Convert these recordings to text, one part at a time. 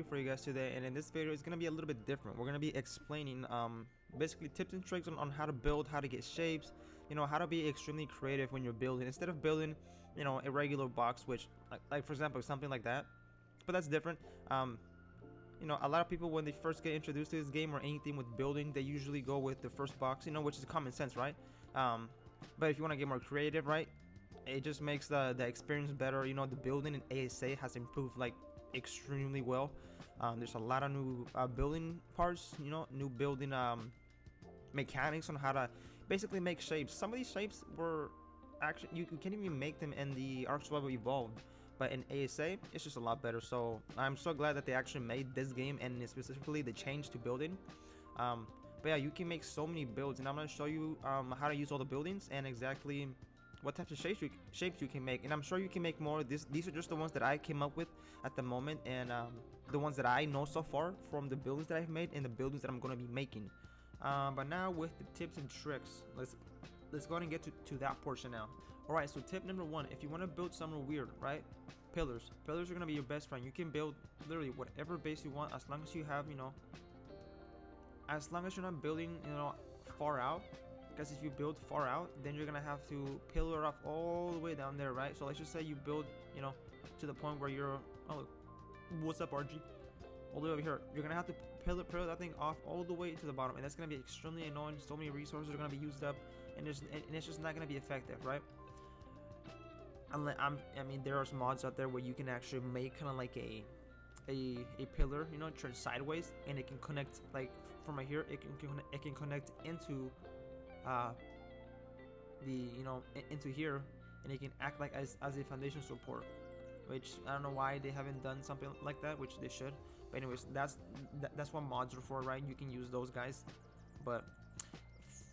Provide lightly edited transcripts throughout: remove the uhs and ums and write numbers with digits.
video for you guys today, and in this video it's gonna be a little bit different. We're gonna be explaining basically tips and tricks on how to build, how to get shapes, you know, how to be extremely creative when you're building, instead of building, you know, a regular box, which like for example something like that, but that's different. You know, a lot of people when they first get introduced to this game or anything with building, they usually go with the first box, you know, which is common sense, right? But if you want to get more creative, right, it just makes the experience better. You know, the building in ASA has improved like extremely well. There's a lot of new building parts, you know, new building mechanics on how to basically make shapes. Some of these shapes were actually, you can't even make them in the Ark Survival Evolved, but in ASA it's just a lot better. So I'm so glad that they actually made this game, and specifically the change to building. But yeah, you can make so many builds, and I'm going to show you how to use all the buildings and exactly what types of shapes you can make. And I'm sure you can make more. These are just the ones that I came up with at the moment, and the ones that I know so far from the buildings that I've made and the buildings that I'm going to be making. But now with the tips and tricks, let's go ahead and get to that portion now. Alright, so tip number 1, if you want to build somewhere weird, right? Pillars are going to be your best friend. You can build literally whatever base you want, as long as you have, you know, as long as you're not building, you know, far out. Because if you build far out, then you're gonna have to pillar off all the way down there, right? So let's just say you build, you know, to the point where you're, oh, what's up, RG? All the way over here, you're gonna have to pillar that thing off all the way to the bottom, and that's gonna be extremely annoying. So many resources are gonna be used up, and it's just not gonna be effective, right? I mean, there are some mods out there where you can actually make kind of like a pillar, you know, turn sideways, and it can connect like from right here. It can connect into into here, and it can act like as a foundation support, which I don't know why they haven't done something like that, which they should. But anyways, that's what mods are for, right? You can use those guys. But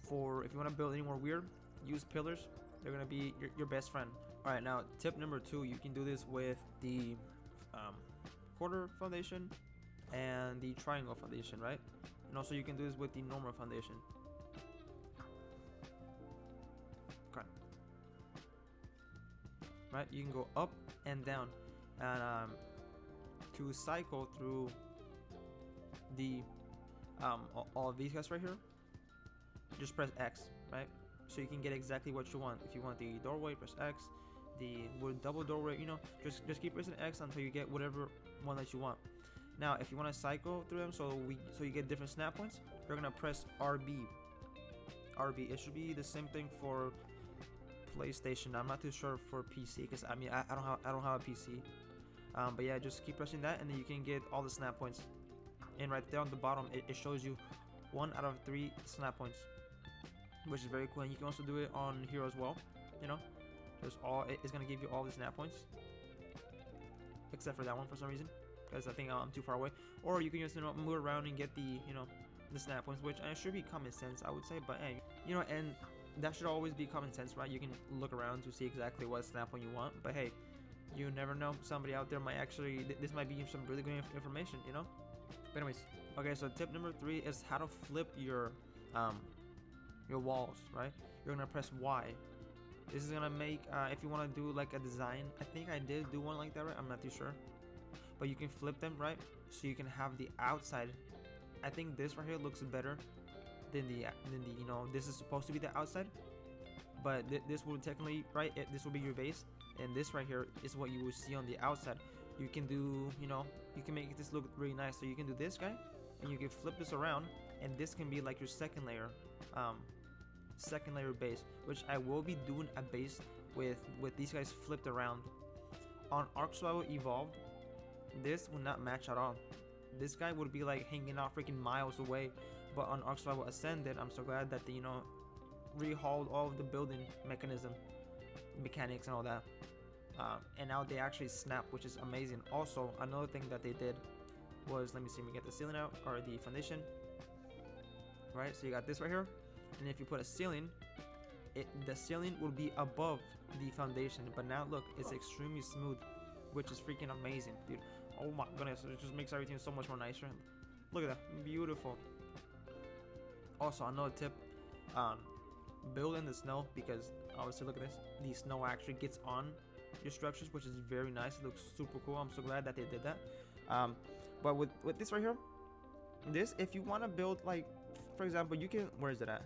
for if you want to build any more weird, use pillars. They're gonna be your best friend. All right, now tip number 2, you can do this with the quarter foundation and the triangle foundation, right? And also you can do this with the normal foundation. Okay. Right, you can go up and down, and to cycle through the all of these guys right here, just press X, right? So you can get exactly what you want. If you want the doorway, press X. The double doorway, you know, just keep pressing X until you get whatever one that you want. Now, if you want to cycle through them, so you get different snap points, you're gonna press RB. It should be the same thing for PlayStation. I'm not too sure for PC, because I mean I don't have a PC. But yeah, just keep pressing that, and then you can get all the snap points. And right there on the bottom, it shows you 1 out of 3 snap points, which is very cool. And you can also do it on here as well. You know, it's gonna give you all the snap points, except for that one for some reason, because I think I'm too far away. Or you can just, you know, move around and get the, you know, the snap points, which should be common sense, I would say. But hey, you know, and that should always be common sense, right? You can look around to see exactly what snap point you want. But hey, you never know, somebody out there might actually, this might be some really good information, you know. But anyways, okay, so tip number 3 is how to flip your walls, right? You're gonna press Y. This is gonna make if you want to do like a design, I think I did do one like that, right? I'm not too sure, but you can flip them, right? So you can have the outside. I think this right here looks better than the you know, this is supposed to be the outside, but this will technically, right, this will be your base, and this right here is what you will see on the outside. You can do, you know, you can make this look really nice. So you can do this guy, and you can flip this around, and this can be like your second layer base, which I will be doing a base with these guys flipped around. On Ark Survival Evolved, this would not match at all. This guy would be like hanging out freaking miles away. But on Ark Survival Ascended, I'm so glad that they, you know, rehauled all of the building mechanics and all that, and now they actually snap, which is amazing. Also, another thing that they did was, let me see, we get the ceiling out, or the foundation, right? So you got this right here, and if you put a ceiling, the ceiling will be above the foundation. But now look, it's extremely smooth, which is freaking amazing, dude. Oh my goodness, it just makes everything so much more nicer. Look at that, beautiful. Also, another tip, build in the snow, because obviously look at this, the snow actually gets on your structures, which is very nice. It looks super cool. I'm so glad that they did that. But with this right here, this, if you want to build, like, for example, you can, where is it at?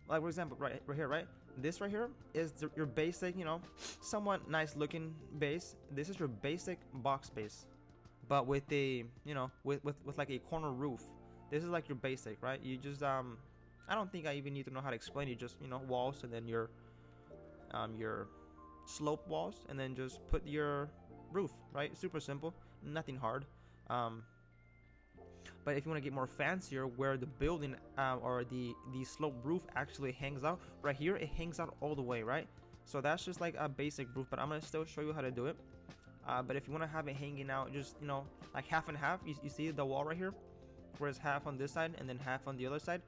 Like, for example, right here, right? This right here is your basic, you know, somewhat nice looking base. This is your basic box base, but with a, you know, with like a corner roof. This is like your basic, right? You just I don't think I even need to know how to explain it. Just, you know, walls, and then your slope walls, and then just put your roof, right? Super simple, nothing hard. But if you want to get more fancier, where the building or the slope roof actually hangs out, right here it hangs out all the way, right? So that's just like a basic roof, but I'm gonna still show you how to do it. But if you want to have it hanging out, just, you know, like half and half, you see the wall right here, where it's half on this side and then half on the other side.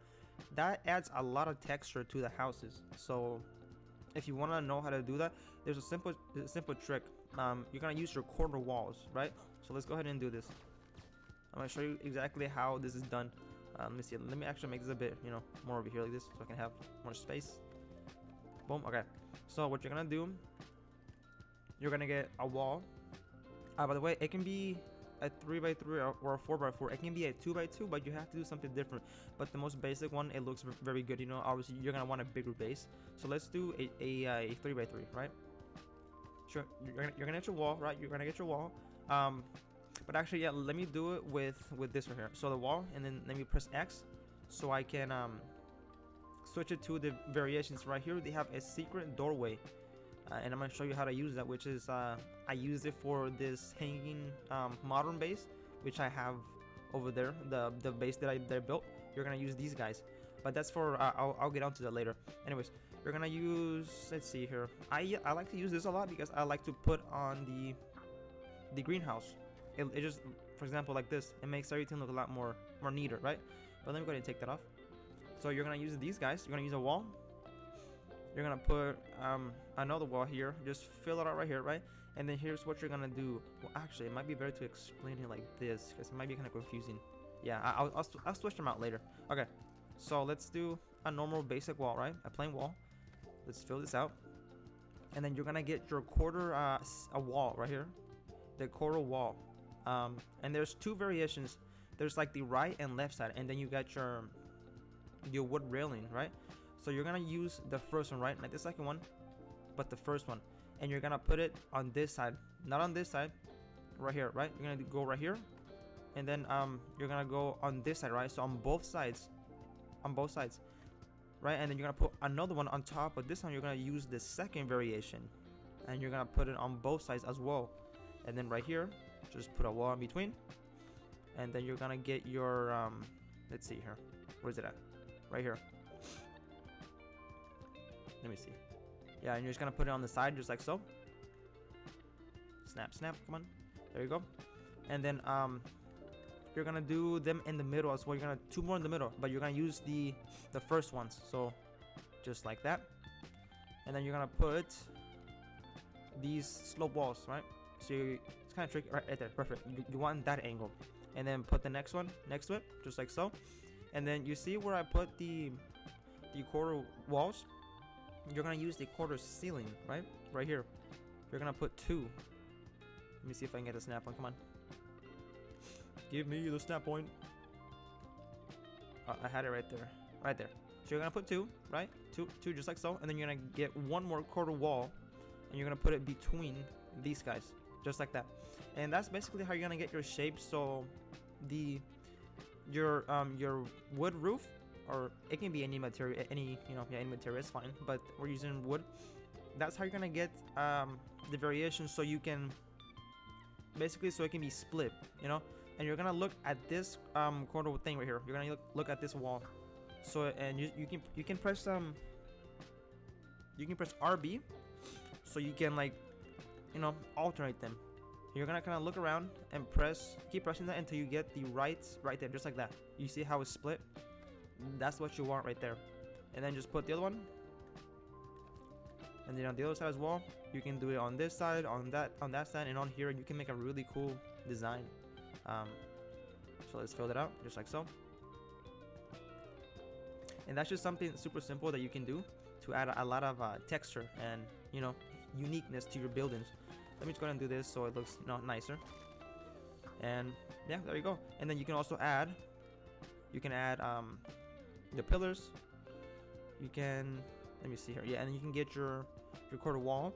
That adds a lot of texture to the houses. So if you want to know how to do that, there's a simple trick. You're gonna use your corner walls, right? So let's go ahead and do this. I'm gonna show you exactly how this is done. Let me see. Let me actually make this a bit, you know, more over here like this, so I can have more space. Boom. Okay. So what you're gonna do, you're gonna get a wall. By the way, it can be a 3x3 or a 4x4. It can be a 2x2, but you have to do something different. But the most basic one, it looks very good. You know, obviously you're gonna want a bigger base. So let's do a 3x3, right? Sure. You're gonna get your wall, right? You're gonna get your wall. But actually, yeah, let me do it with this right here. So the wall, and then let me press X, so I can switch it to the variations. Right here they have a secret doorway, and I'm gonna show you how to use that, which is I use it for this hanging modern base, which I have over there, the base that I built. You're gonna use these guys, but that's for I'll get onto that later. Anyways, you're gonna use, let's see here, I like to use this a lot because I like to put on the greenhouse. It just, for example, like this, it makes everything look a lot more neater, right? But let me go ahead and take that off. So you're gonna use these guys. You're gonna use a wall. You're gonna put another wall here. Just fill it out right here, right? And then here's what you're gonna do. Well, actually, it might be better to explain it like this, because it might be kind of confusing. Yeah, I'll switch them out later. Okay, so let's do a normal basic wall, right? A plain wall. Let's fill this out, and then you're gonna get your quarter a wall right here, the quarter wall. And there's two variations. There's like the right and left side, and then you got your wood railing, right? So you're gonna use the first one, right? Not the second one, but the first one, and you're gonna put it on this side, not on this side, right here, right? You're gonna go right here, and then you're gonna go on this side, right? So on both sides, right? And then you're gonna put another one on top, but this time you're gonna use the second variation, and you're gonna put it on both sides as well. And then right here, just put a wall in between, and then you're gonna get your let's see here, where's it at? Right here. Let me see. Yeah, and you're just gonna put it on the side, just like so. Snap, snap, come on, there you go. And then you're gonna do them in the middle as well. You're gonna two more in the middle, but you're gonna use the first ones, so just like that. And then you're gonna put these slope walls, right? So it's kind of tricky, right there, perfect. You want that angle, and then put the next one next to it, just like so. And then you see where I put the quarter walls. You're gonna use the quarter ceiling, right here. You're gonna put two. Let me see if I can get the snap on. Come on, give me the snap point. I had it right there. So you're gonna put two, right? Two, just like so. And then you're gonna get one more quarter wall, and you're gonna put it between these guys, just like that. And that's basically how you're gonna get your shape. So your wood roof, or it can be any material, any material is fine, but we're using wood. That's how you're gonna get the variation, so you can basically, so it can be split, and you're gonna look at this corner thing right here. You're gonna look at this wall. So, and you can press RB, so you can, like, alternate them. You're gonna kind of look around and keep pressing that until you get the right there, just like that. You see how it's split? That's what you want right there. And then just put the other one, and then on the other side as well. You can do it on this side, on that side, and on here. You can make a really cool design. So let's fill it out, just like so. And that's just something super simple that you can do to add a lot of texture and uniqueness to your buildings. Let me just go ahead and do this so it looks nicer. And yeah, there you go. And then you can also add, the pillars. You can, let me see here. Yeah, and you can get your quarter wall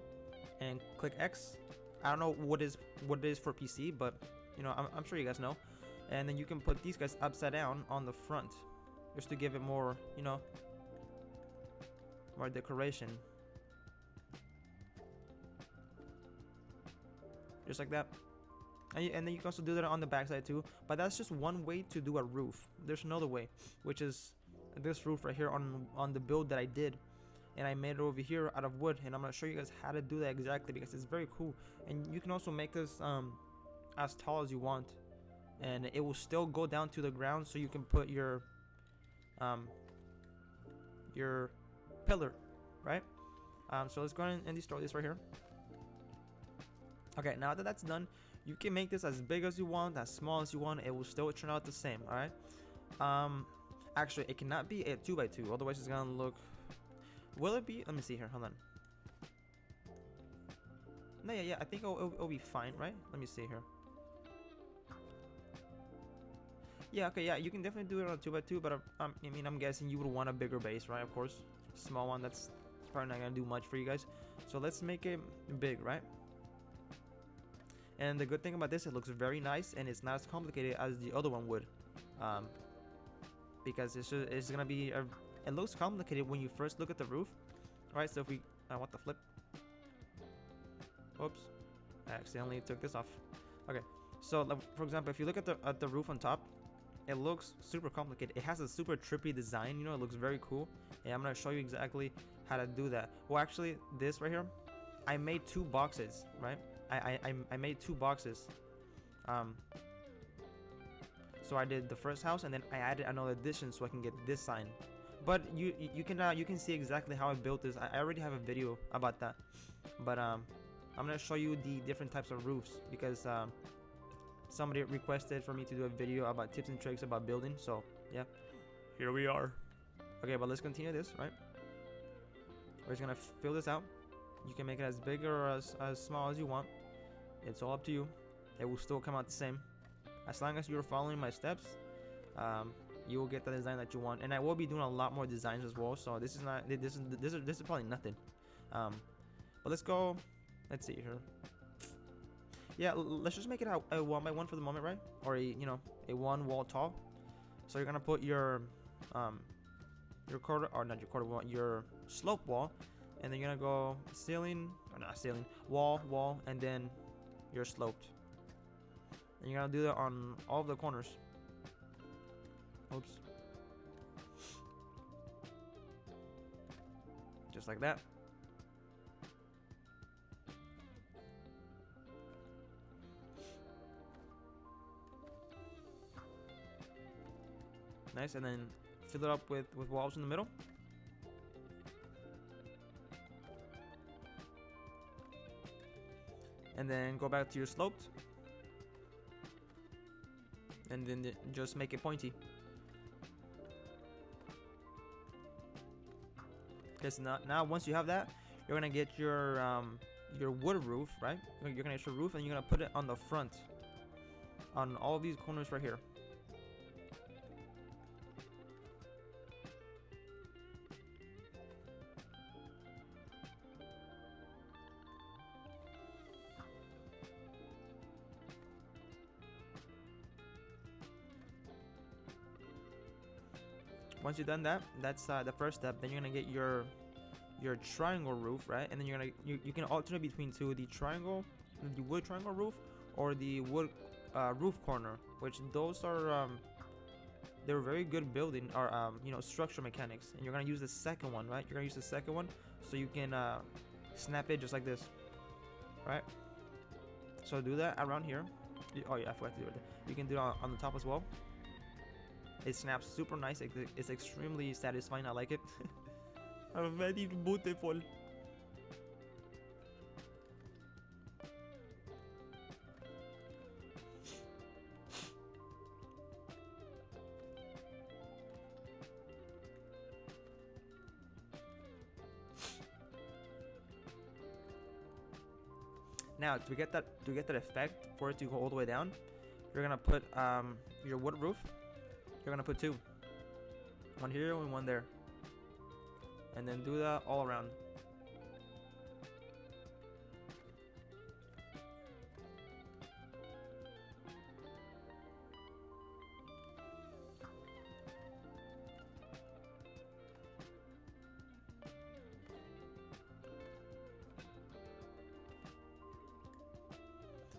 and click X. I don't know what it is for PC, but you know, I'm sure you guys know. And then you can put these guys upside down on the front, just to give it more, you know, more decoration. Just like that. And then you can also do that on the backside too, but that's just one way to do a roof. There's another way, which is this roof right here on the build that I did, and I made it over here out of wood, and I'm gonna show you guys how to do that exactly because it's very cool. And you can also make this as tall as you want, and it will still go down to the ground, so you can put your pillar, right? So let's go ahead and destroy this right here. Okay, now that that's done, you can make this as big as you want, as small as you want. It will still turn out the same. All right. Actually, it cannot be a 2x2, otherwise it's gonna look. Will it be? Let me see here. Hold on. No, yeah, I think it'll be fine, right? Let me see here. Yeah, okay, yeah, you can definitely do it on a 2x2, but I mean, I'm guessing you would want a bigger base, right? Of course, small one, that's probably not gonna do much for you guys. So let's make it big, right? And the good thing about this, it looks very nice, and it's not as complicated as the other one would, because it's gonna be it looks complicated when you first look at the roof. All right, so if we I want the flip. Oops, I accidentally took this off. Okay, so for example, if you look at the roof on top, it looks super complicated. It has a super trippy design, you know, it looks very cool. And I'm gonna show you exactly how to do that. Well, actually, this right here, I made 2 boxes, right? I made 2 boxes. So I did the first house, and then I added another addition so I can get this sign. But you can see exactly how I built this. I already have a video about that. But I'm gonna show you the different types of roofs because somebody requested for me to do a video about tips and tricks about building. So yeah, here we are. Okay, but let's continue this, right? We're just gonna fill this out. You can make it as big or as small as you want. It's all up to you. It will still come out the same. As long as you're following my steps, you will get the design that you want. And I will be doing a lot more designs as well. So this is probably nothing. But let's go. Let's see here. Yeah, let's just make it a 1x1 for the moment, right? Or a 1 wall tall. So you're gonna put your your slope wall, and then you're gonna go ceiling, or not ceiling, wall, and then you're sloped. And you're gonna do that on all of the corners. Oops. Just like that. Nice, and then fill it up with walls in the middle. And then go back to your sloped. And then just make it pointy. Because now once you have that, you're gonna get your wood roof, right? You're gonna get your roof, and you're gonna put it on the front, on all of these corners right here. Once you've done that, that's the first step. Then you're gonna get your triangle roof, right? And then you can alternate between two: the wood triangle roof, or the wood roof corner. Which those are they're very good building or structure mechanics. And you're gonna use the second one, right? You're gonna use the second one so you can snap it just like this, right? So do that around here. Oh yeah, I forgot to do it. You can do it on the top as well. It snaps super nice. It's extremely satisfying. I like it. Very beautiful. Now to get that effect for it to go all the way down, you're gonna put your wood roof. You're gonna put two, one here and one there, and then do that all around.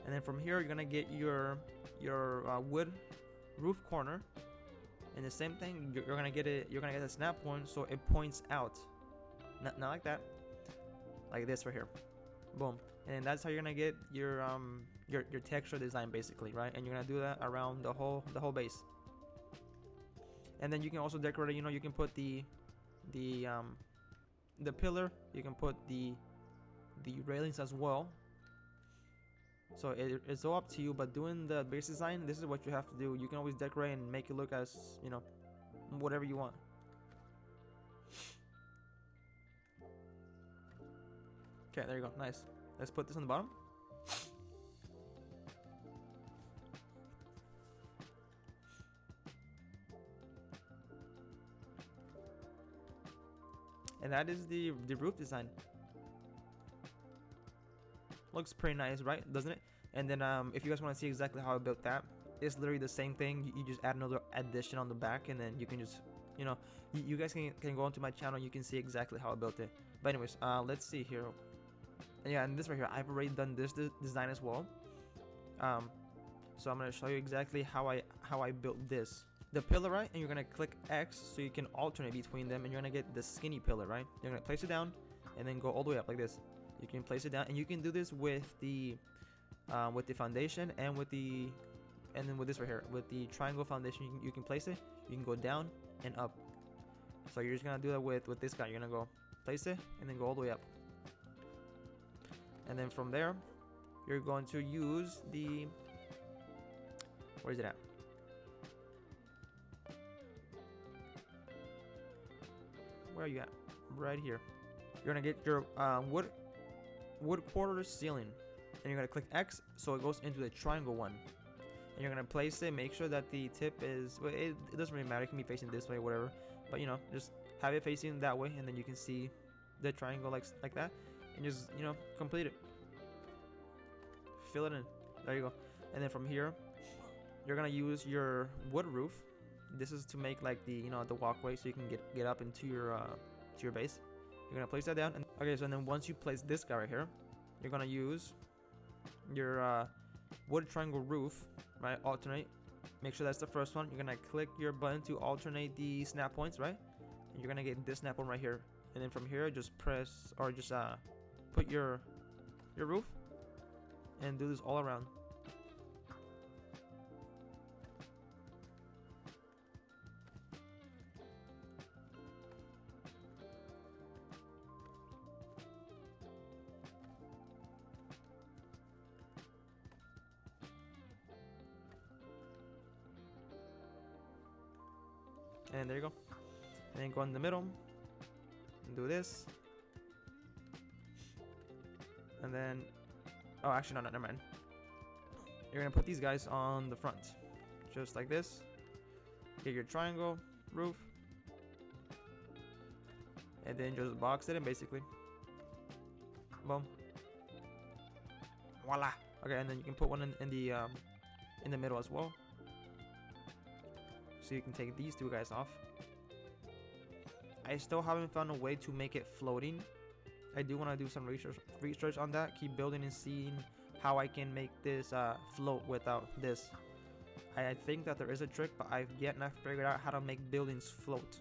And then from here, you're gonna get your wood roof corner, and the same thing. You're gonna get it. You're gonna get a snap point, so it points out, not like that, like this right here. Boom. And that's how you're gonna get your texture design basically, right? And you're gonna do that around the whole base. And then you can also decorate it. You know, you can put the pillar. You can put the railings as well. So it's all up to you, but doing the base design, this is what you have to do. You can always decorate and make it look as, you know, whatever you want. Okay, there you go. Nice. Let's put this on the bottom. And that is the roof design. Looks pretty nice, right? Doesn't it? And then if you guys want to see exactly how I built that, it's literally the same thing. You just add another addition on the back, and then you can just, you know, you guys can go onto my channel. You can see exactly how I built it. But anyways, let's see here. Yeah, and this right here, I've already done this design as well. So I'm gonna show you exactly how I built this. The pillar, right? And you're gonna click X so you can alternate between them, and you're gonna get the skinny pillar, right? You're gonna place it down, and then go all the way up like this. You can place it down, and you can do this with the foundation and with this right here with the triangle foundation. You can place it. You can go down and up. So you're just gonna do that with this guy. You're gonna go place it and then go all the way up. And then from there, you're going to use the, where is it at? Where are you at? Right here. You're gonna get your wood quarter ceiling, and you're gonna click X so it goes into the triangle one, and you're gonna place it. Make sure that the tip is, well, it doesn't really matter, it can be facing this way or whatever, but you know, just have it facing that way, and then you can see the triangle like that, and just, you know, complete it, fill it in. There you go. And then from here, you're gonna use your wood roof. This is to make like the, you know, the walkway so you can get up into your base. You're gonna place that down, and okay, so then once you place this guy right here, you're gonna use your wood triangle roof, right? Alternate. Make sure that's the first one. You're gonna click your button to alternate the snap points, right? And you're gonna get this snap one right here, and then from here, just press or just put your roof, and do this all around. And there you go. And then go in the middle and do this. And then, oh, actually, no, never mind. You're gonna put these guys on the front, just like this. Get your triangle roof, and then just box it in basically. Boom. Voila. Okay, and then you can put one in the middle as well. So you can take these two guys off. I still haven't found a way to make it floating. I do want to do some research on that. Keep building and seeing how I can make this float without this. I think that there is a trick, but I've yet not figured out how to make buildings float.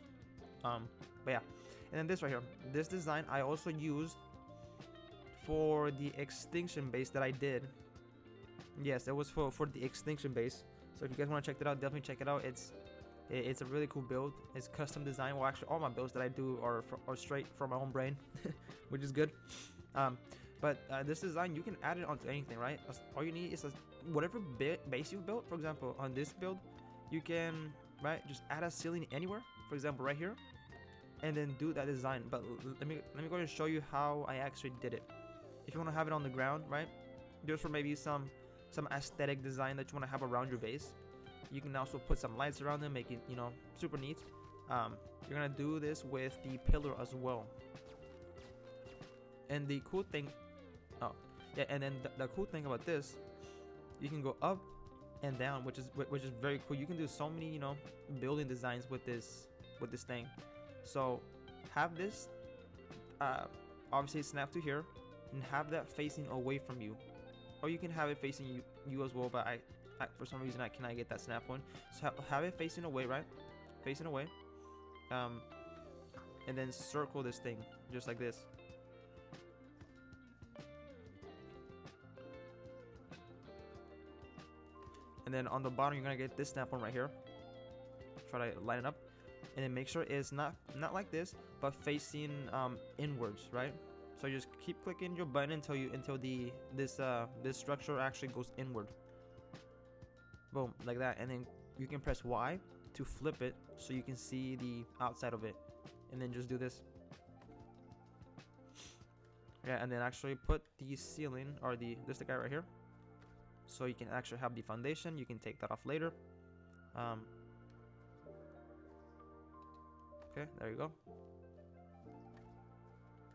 But yeah. And then this right here, this design I also used for the extinction base that I did. Yes, it was for the extinction base. So if you guys want to check that out, definitely check it out. It's a really cool build. It's custom design. Well, actually, all my builds that I do are straight from my own brain, which is good. But this design, you can add it onto anything, right? All you need is whatever base you've built. For example, on this build, you can, right, just add a ceiling anywhere. For example, right here, and then do that design. But let me go ahead and show you how I actually did it. If you want to have it on the ground, right, just for maybe some some aesthetic design that you want to have around your base. You can also put some lights around them, make it, you know, super neat. You're gonna do this with the pillar as well. And the cool thing, oh yeah, and then the cool thing about this, you can go up and down, which is very cool. You can do so many, you know, building designs with this thing. So have this obviously snap to here and have that facing away from you, or you can have it facing you as well, but I for some reason I cannot get that snap one. So have it facing away, right? Facing away, and then circle this thing just like this. And then on the bottom you're gonna get this snap one right here. Try to line it up, and then make sure it's not like this, but facing inwards, right? So you just keep clicking your button until this structure actually goes inward. Boom, like that. And then you can press Y to flip it so you can see the outside of it, and then just do this. Yeah, and then actually put the ceiling, or this guy right here, so you can actually have the foundation. You can take that off later. Okay, there you go.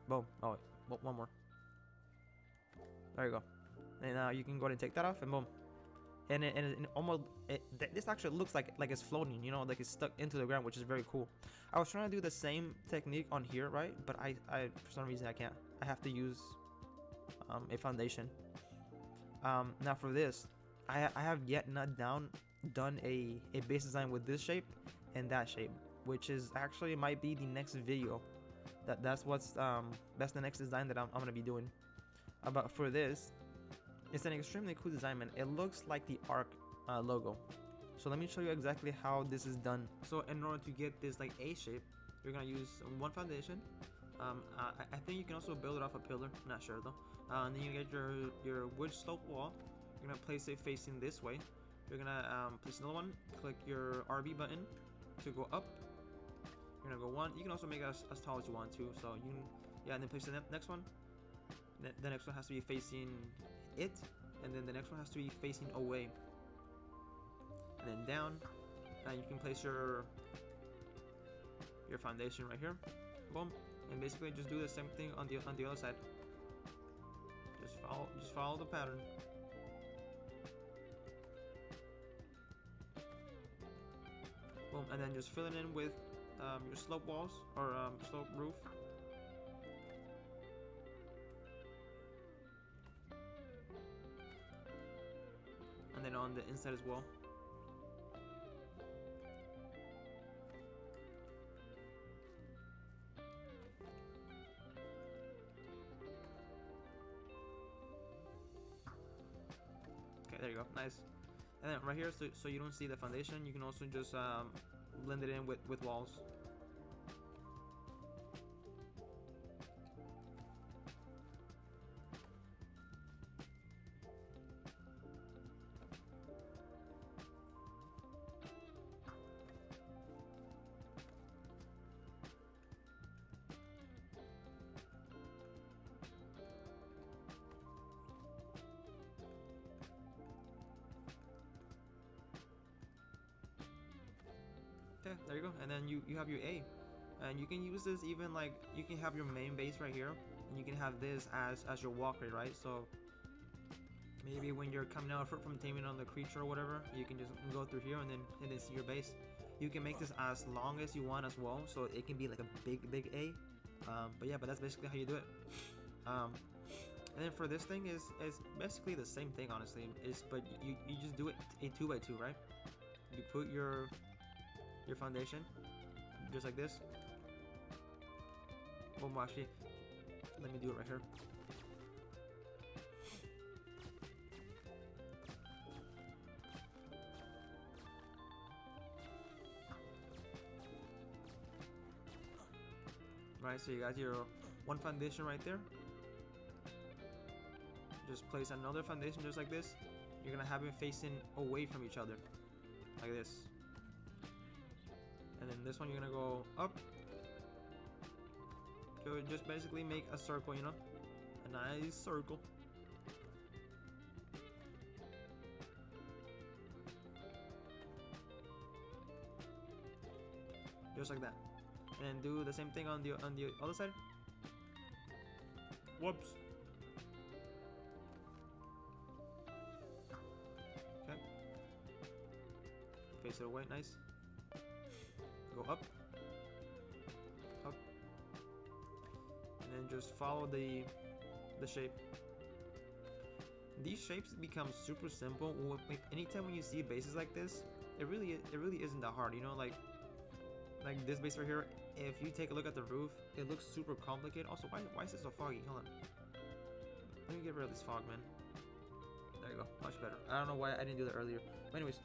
Boom. Oh wait, one more. There you go. And now you can go ahead and take that off, and boom. And this actually looks like it's floating, you know, like it's stuck into the ground, which is very cool. I was trying to do the same technique on here, right? But I for some reason I can't. I have to use a foundation. Now for this, I have yet not done a base design with this shape and that shape, which is actually might be the next video. That's the next design that I'm gonna be doing. But for this, it's an extremely cool design, man. It looks like the ARK logo. So let me show you exactly how this is done. So in order to get this like A shape, you're gonna use one foundation. I think you can also build it off a pillar. I'm not sure though. And then you get your wood slope wall. You're gonna place it facing this way. You're gonna place another one. Click your RB button to go up. You're gonna go one. You can also make it as tall as you want to. So you can, yeah, and then place the next one. The next one has to be facing it, and then the next one has to be facing away, and then down. And you can place your foundation right here. Boom. And basically just do the same thing on the other side. Just follow the pattern. Boom. And then just fill it in with your slope walls, or slope roof. And then on the inside as well. Okay, there you go, nice. And then right here, so you don't see the foundation, you can also just blend it in with walls. Yeah, there you go. And then you have your A, and you can use this even like you can have your main base right here, and you can have this as your walkway, right? So maybe when you're coming out from taming on the creature or whatever, you can just go through here and then see your base. You can make this as long as you want as well, so it can be like a big A. But yeah, but that's basically how you do it. And then for this thing is basically the same thing, honestly. But you just do it a 2x2, right? You put your foundation just like this. Oh, actually, let me do it right here. Right, so you got your one foundation right there. Just place another foundation just like this. You're gonna have it facing away from each other, like this. And then this one you're gonna go up. So just basically make a circle, you know, a nice circle. just like that. And do the same thing on the other side. Whoops. Okay. Face it away, nice. Go up, up, and then just follow the shape. These shapes become super simple. Anytime when you see bases like this, it really isn't that hard. You know, like this base right here. If you take a look at the roof, it looks super complicated. Also, why is it so foggy? Hold on. Let me get rid of this fog, man. There you go, much better. I don't know why I didn't do that earlier. But anyways,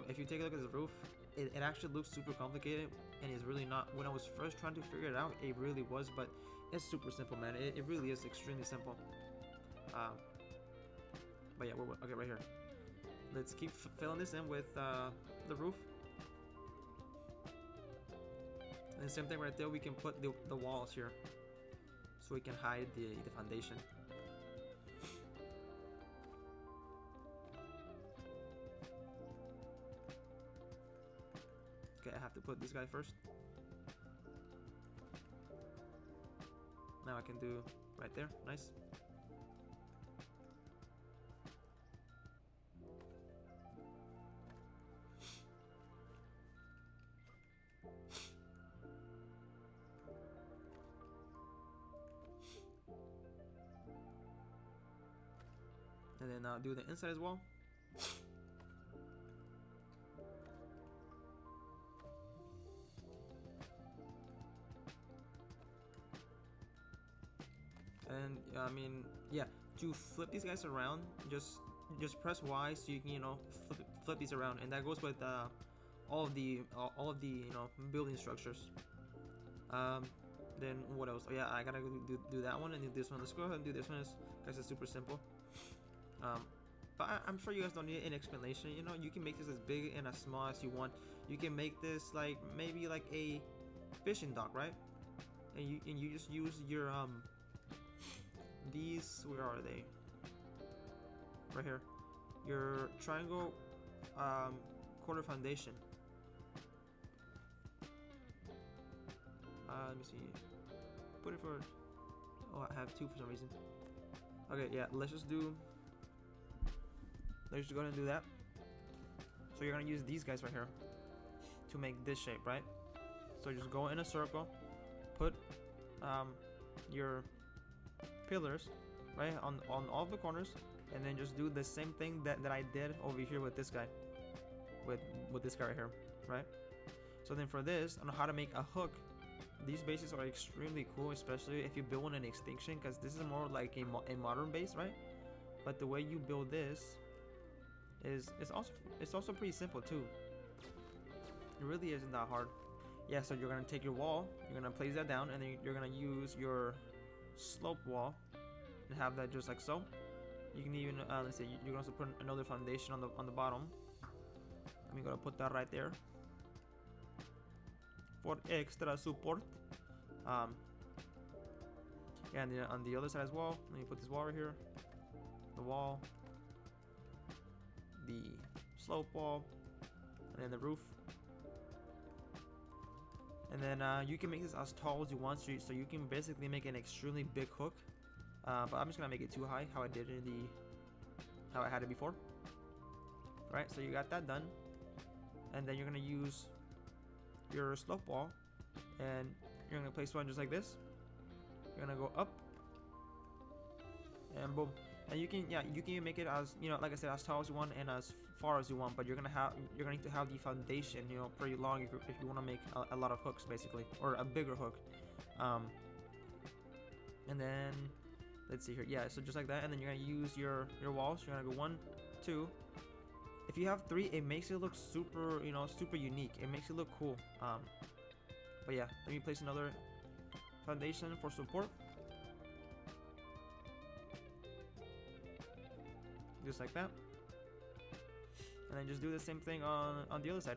if you take a look at the roof, it actually looks super complicated, and it's really not. When I was first trying to figure it out, it really was, but it's super simple, man. It really is extremely simple. But yeah, we're okay right here. Let's keep filling this in with the roof. And the same thing right there, we can put the walls here, so we can hide the foundation. Okay, I have to put this guy first. Now I can do right there, nice. And then do the inside as well. And I mean, yeah, to flip these guys around, just press Y so you can, you know, flip these around, and that goes with all of the you know, building structures. Then what else? Oh yeah, I gotta do that one and do this one. Let's go ahead and do this one, because it's super simple. But I'm sure you guys don't need an explanation. You know, you can make this as big and as small as you want. You can make this like maybe like a fishing dock, right? And you just use your these, where are they? Right here. Your triangle quarter foundation. Let me see. Put it for. Oh, I have two for some reason. Okay, yeah. Let's just go ahead and do that. So you're gonna use these guys right here to make this shape, right? So just go in a circle, put your pillars right on all the corners, and then just do the same thing that I did over here with this guy, with this guy right here, right? So then for this, on how to make a hook, these bases are extremely cool, especially if you build one in Extinction, because this is more like a modern base, right? But the way you build this is also pretty simple too. It really isn't that hard. Yeah, so you're gonna take your wall, you're gonna place that down, and then you're gonna use your slope wall and have that just like so. You can even let's say you can also put another foundation on the bottom. I'm gonna put that right there for extra support. Yeah, and on the other side as well, let me put this wall right here, the wall, the slope wall, and then the roof. And then you can make this as tall as you want, so you can basically make an extremely big hook. But I'm just gonna make it too high, how I did in how I had it before. Right, so you got that done, and then you're gonna use your slope wall, and you're gonna place one just like this. You're gonna go up, and boom. And you can even make it as, you know, like I said, as tall as you want and as far as you want. But you're gonna need to have the foundation, you know, pretty long if you want to make a lot of hooks, basically, or a bigger hook. And then let's see here. Yeah, so just like that. And then you're gonna use your walls. You're gonna go 1, 2. If you have 3, it makes it look super, you know, super unique. It makes it look cool. But yeah, let me place another foundation for support. Just like that. And then just do the same thing on the other side.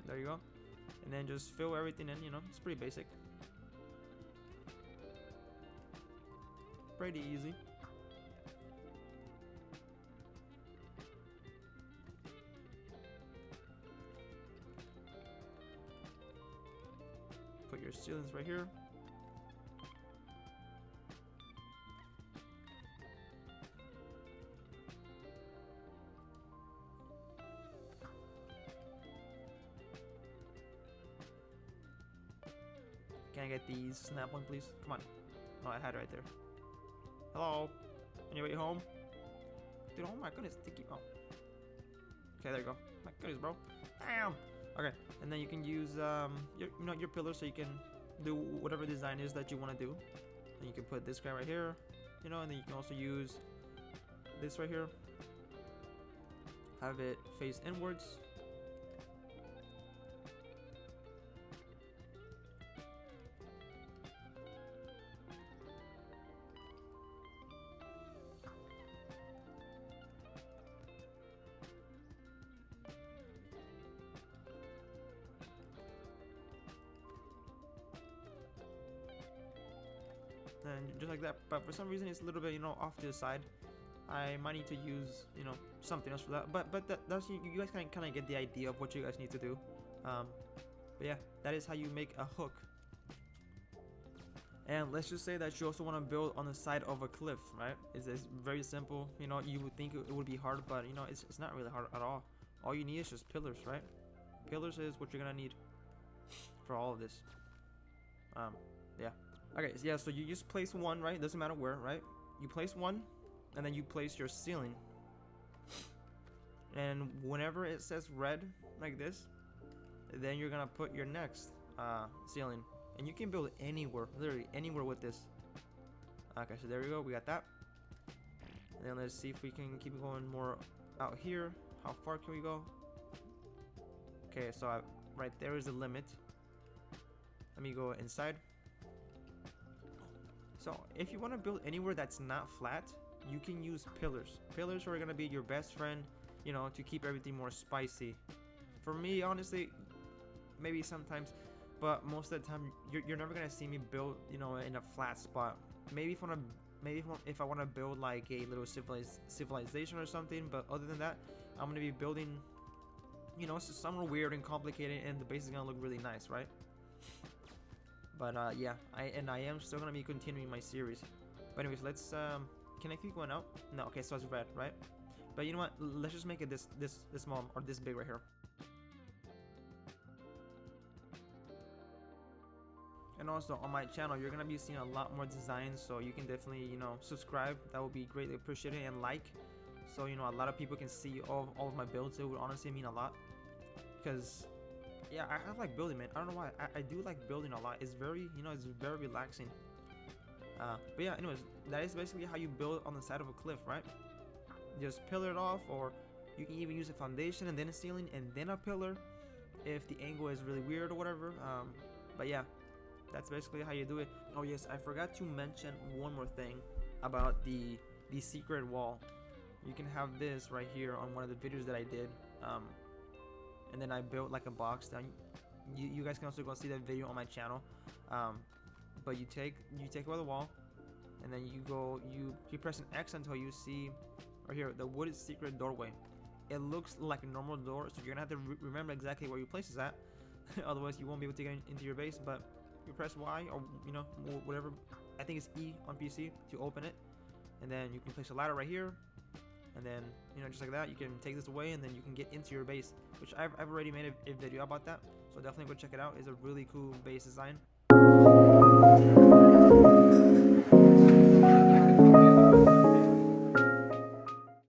There you go. And and then just fill everything in. You know, it's pretty basic, pretty easy. Put your ceilings right here. Can I get these snap one, please? Come on. Oh, I had it right there. Hello? Anybody home? Dude, oh my goodness, sticky. Oh. Okay, there you go. My goodness, bro. Damn. Okay, and then you can use your pillars, so you can do whatever design is that you want to do. And you can put this guy right here, you know, and then you can also use this right here. Have it face inwards. And just like that, but for some reason it's a little bit, you know, off to the side. I might need to use, you know, something else for that, but that's you guys can kind of get the idea of what you guys need to do. But yeah, that is how you make a hook. And let's just say that you also want to build on the side of a cliff, right? It's very simple. You know, you would think it would be hard, but you know, it's not really hard at all. All you need is just pillars, right? Pillars is what you're gonna need for all of this. Yeah. Okay, so yeah, so you just place one, right? Doesn't matter where, right? You place one, and then you place your ceiling. And whenever it says red, like this, then you're gonna put your next ceiling. And you can build anywhere, literally anywhere with this. Okay, so there we go, we got that. And then let's see if we can keep going more out here. How far can we go? Okay, so right there is the limit. Let me go inside. So if you want to build anywhere that's not flat, you can use pillars. Pillars are gonna be your best friend, you know, to keep everything more spicy. For me, honestly, maybe sometimes, but most of the time, you're never gonna see me build, you know, in a flat spot. Maybe if I want to build like a little civilization or something, but other than that, I'm gonna be building, you know, somewhere weird and complicated, and the base is gonna look really nice, right? But yeah, I am still gonna be continuing my series. But anyways, let's can I keep going out? No, okay, so it's red, right? But you know what? Let's just make it this small or this big right here. And also on my channel, you're gonna be seeing a lot more designs, so you can definitely, you know, subscribe. That would be greatly appreciated, and like, so you know, a lot of people can see all of my builds. It would honestly mean a lot, because yeah, I like building, man. I don't know why. I do like building a lot. It's very, you know, it's very relaxing. But yeah, anyways, that is basically how you build on the side of a cliff, right? Just pillar it off, or you can even use a foundation and then a ceiling and then a pillar if the angle is really weird or whatever. But yeah, that's basically how you do it. Oh yes, I forgot to mention one more thing about the secret wall. You can have this right here on one of the videos that I did. And then I built like a box down. You guys can also go see that video on my channel. But you take away the wall, and then you press an X until you see right here the wooded secret doorway. It looks like a normal door, so you're gonna have to remember exactly where your place is at. Otherwise you won't be able to get into your base. But you press Y, or you know, whatever, I think it's E on PC to open it, and then you can place a ladder right here. And then, you know, just like that, you can take this away, and then you can get into your base, which I've already made a video about that, so definitely go check it out. It's a really cool base design.